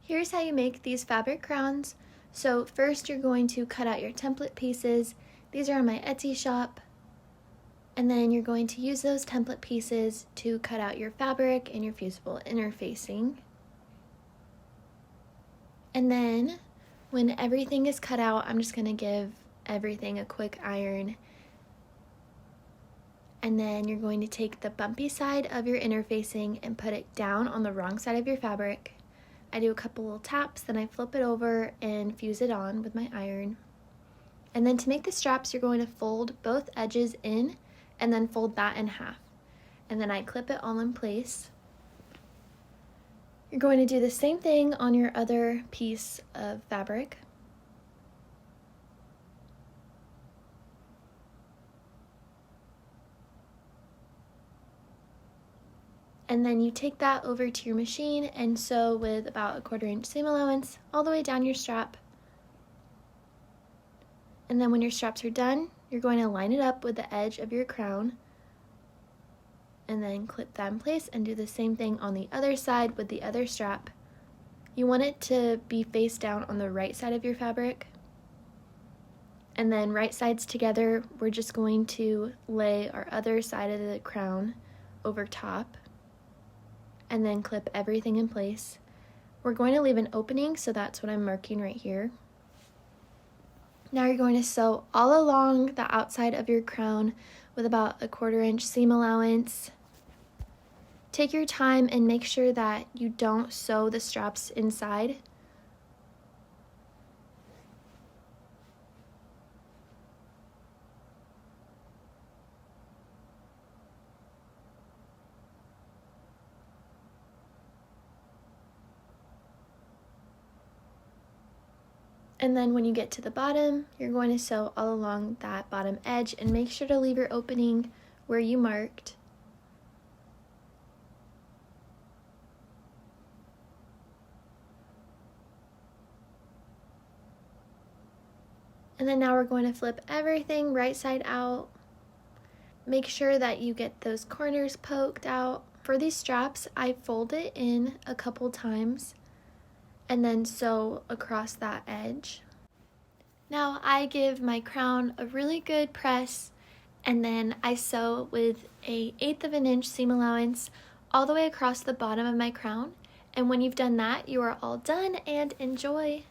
Here's how you make these fabric crowns. So first you're going to cut out your template pieces. These are on my Etsy shop. And then you're going to use those template pieces to cut out your fabric and your fusible interfacing. And then when everything is cut out, I'm just going to give everything a quick iron. And then you're going to take the bumpy side of your interfacing and put it down on the wrong side of your fabric. I do a couple little taps, then I flip it over and fuse it on with my iron. And then to make the straps, you're going to fold both edges in and then fold that in half. And then I clip it all in place. You're going to do the same thing on your other piece of fabric. And then you take that over to your machine and sew with about a 1/4 inch seam allowance all the way down your strap. And then when your straps are done, you're going to line it up with the edge of your crown and then clip that in place and do the same thing on the other side with the other strap. You want it to be face down on the right side of your fabric. And then right sides together, we're just going to lay our other side of the crown over top and then clip everything in place. We're going to leave an opening, so that's what I'm marking right here. Now you're going to sew all along the outside of your crown with about a 1/4 inch seam allowance. Take your time and make sure that you don't sew the straps inside. And then when you get to the bottom, you're going to sew all along that bottom edge and make sure to leave your opening where you marked. And then now we're going to flip everything right side out. Make sure that you get those corners poked out. For these straps, I fold it in a couple times and then sew across that edge. Now I give my crown a really good press and then I sew with a 1/8 of an inch seam allowance all the way across the bottom of my crown. And when you've done that, you are all done and enjoy.